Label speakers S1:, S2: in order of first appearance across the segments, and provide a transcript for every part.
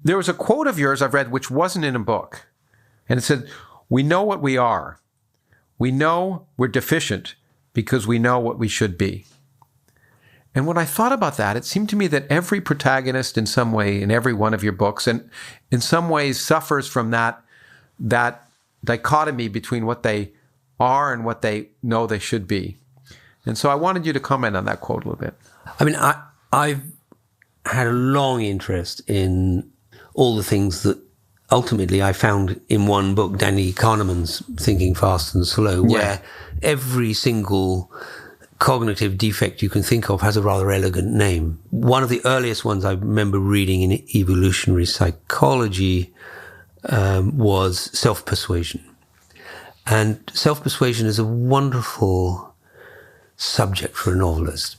S1: there was a quote of yours I've read which wasn't in a book. And it said, "We know what we are. We know we're deficient because we know what we should be." And when I thought about that, it seemed to me that every protagonist in some way in every one of your books, and in some ways suffers from that dichotomy between what they are and what they know they should be. And so I wanted you to comment on that quote a little bit.
S2: I mean, I've had a long interest in all the things that ultimately I found in one book, Danny Kahneman's Thinking Fast and Slow, where every single cognitive defect you can think of has a rather elegant name. One of the earliest ones I remember reading in evolutionary psychology was Self-Persuasion. And self-persuasion is a wonderful subject for a novelist.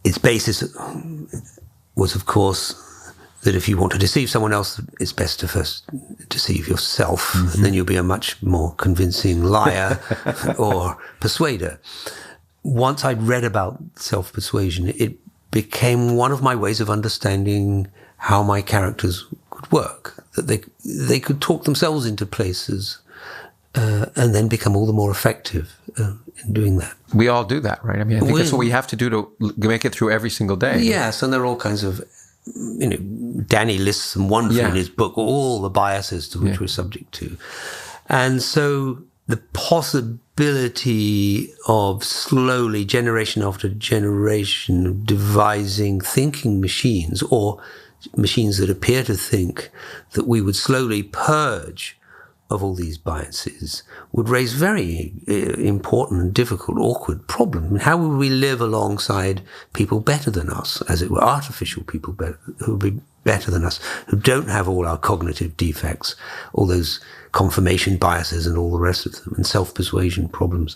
S2: Its basis was, of course, that if you want to deceive someone else, it's best to first deceive yourself, and then you'll be a much more convincing liar or persuader. Once I'd read about self-persuasion, it became one of my ways of understanding how my characters could work, that they could talk themselves into places and then become all the more effective in doing that.
S1: We all do that, right? I mean, I think that's what we have to do to make it through every single day.
S2: Yes, and there are all kinds of, Danny lists them wonderfully in his book, all the biases to which we're subject to. And so the possibility of slowly, generation after generation, devising thinking machines, or machines that appear to think, that we would slowly purge of all these biases, would raise very important and difficult, awkward problems. How would we live alongside people better than us, as it were, artificial people who would be better than us, who don't have all our cognitive defects, all those confirmation biases and all the rest of them, and self-persuasion problems.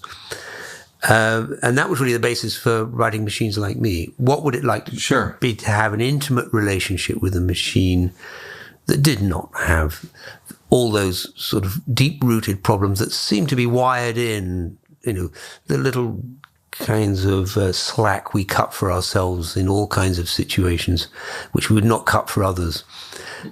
S2: And that was really the basis for writing Machines Like Me. What would it like to be to have an intimate relationship with a machine that did not have all those sort of deep-rooted problems that seem to be wired in, the little kinds of slack we cut for ourselves in all kinds of situations, which we would not cut for others.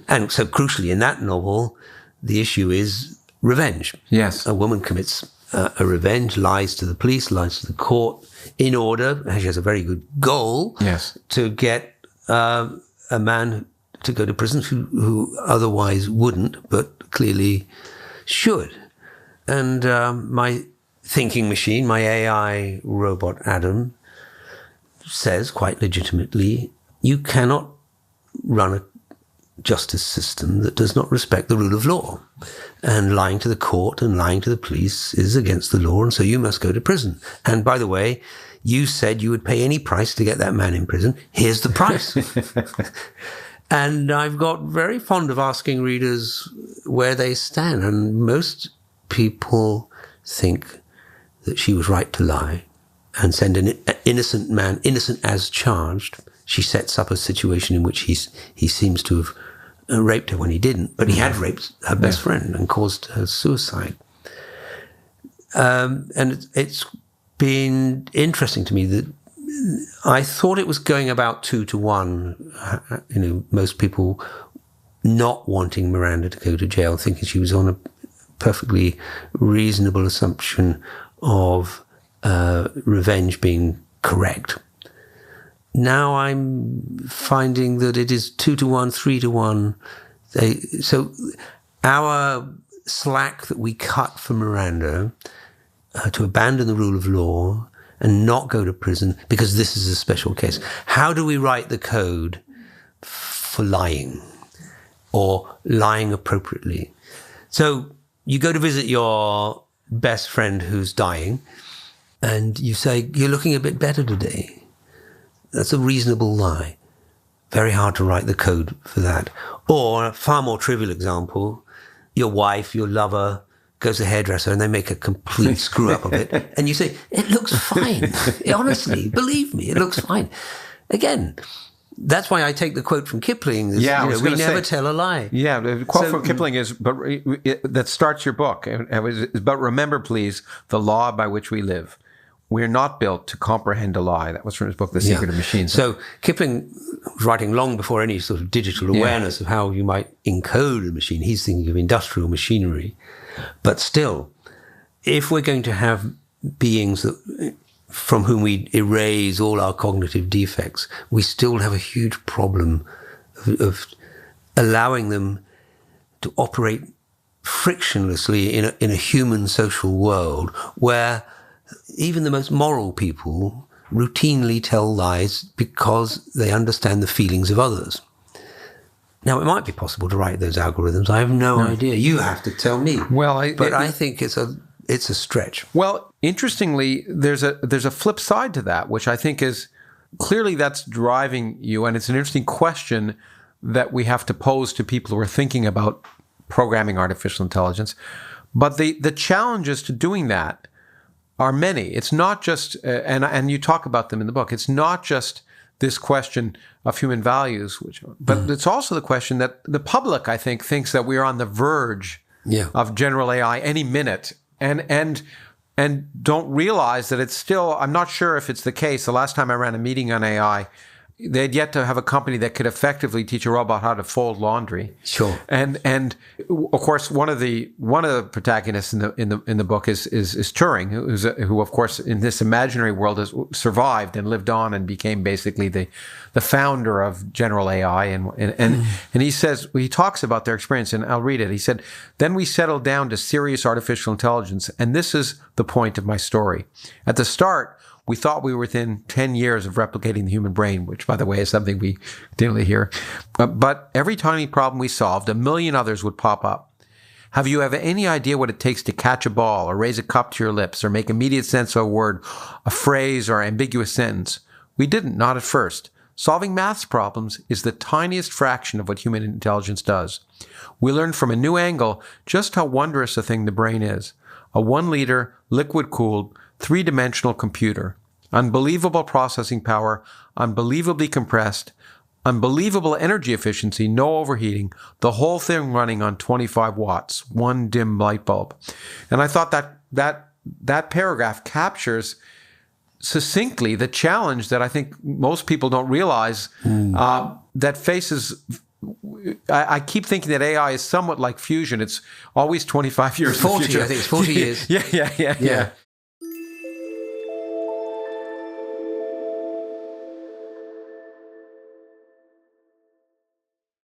S2: And so crucially in that novel, the issue is revenge.
S1: Yes.
S2: A woman commits a revenge, lies to the police, lies to the court, in order, she has a very good goal, to get a man to go to prison who otherwise wouldn't, but clearly should. And my thinking machine, my AI robot Adam, says quite legitimately, you cannot run a justice system that does not respect the rule of law. And lying to the court and lying to the police is against the law, and so you must go to prison. And by the way, you said you would pay any price to get that man in prison. Here's the price. And I've got very fond of asking readers where they stand. And most people think that she was right to lie and send an innocent man, innocent as charged. She sets up a situation in which he seems to have raped her when he didn't, but he had raped her best friend and caused her suicide. And it's been interesting to me that I thought it was going about 2-to-1, most people not wanting Miranda to go to jail, thinking she was on a perfectly reasonable assumption of revenge being correct. Now I'm finding that it is 2-to-1, 3-to-1. So our slack that we cut for Miranda to abandon the rule of law and not go to prison, because this is a special case. How do we write the code for lying, or lying appropriately? So you go to visit your best friend who's dying, and you say, you're looking a bit better today. That's a reasonable lie. Very hard to write the code for that. Or a far more trivial example, your wife, your lover, goes to a hairdresser and they make a complete screw up of it. And you say, it looks fine. Honestly, believe me, it looks fine. Again, that's why I take the quote from Kipling. We never tell a lie.
S1: Yeah, the quote from Kipling is, that starts your book. But remember, please, the law by which we live. we're not built to comprehend a lie. That was from his book, The Secret of Machines.
S2: So Kipling was writing long before any sort of digital awareness of how you might encode a machine. He's thinking of industrial machinery. But still, if we're going to have beings from whom we erase all our cognitive defects, we still have a huge problem of allowing them to operate frictionlessly in a human social world where even the most moral people routinely tell lies because they understand the feelings of others. Now, it might be possible to write those algorithms. I have no idea. You have to tell me.
S1: Well,
S2: I think it's a stretch.
S1: Well, interestingly, there's a flip side to that, which I think is clearly that's driving you, and it's an interesting question that we have to pose to people who are thinking about programming artificial intelligence. But the challenges to doing that are many. It's not just, and you talk about them in the book, it's not just this question of human values, but it's also the question that the public, I think, thinks that we are on the verge of general AI any minute, and don't realize that it's still, I'm not sure if it's the case. The last time I ran a meeting on AI, they had yet to have a company that could effectively teach a robot how to fold laundry.
S2: Sure.
S1: And of course, one of the protagonists in the book is Turing, who of course in this imaginary world has survived and lived on and became basically the founder of general AI. And he talks about their experience, and I'll read it. He said, "Then we settled down to serious artificial intelligence, and this is the point of my story. At the start, we thought we were within 10 years of replicating the human brain," which, by the way, is something we continually hear. But every tiny problem we solved, a million others would pop up. Have you any idea what it takes to catch a ball or raise a cup to your lips or make immediate sense of a word, a phrase, or ambiguous sentence? We didn't, not at first. Solving maths problems is the tiniest fraction of what human intelligence does. We learned from a new angle just how wondrous a thing the brain is. A 1-liter, liquid-cooled, 3-dimensional computer. Unbelievable processing power, unbelievably compressed, unbelievable energy efficiency, no overheating, the whole thing running on 25 watts, one dim light bulb. And I thought that paragraph captures succinctly the challenge that I think most people don't realize that faces. I keep thinking that AI is somewhat like fusion. It's always 25 years
S2: 40,
S1: in the future.
S2: I think it's 40 years.
S1: Yeah.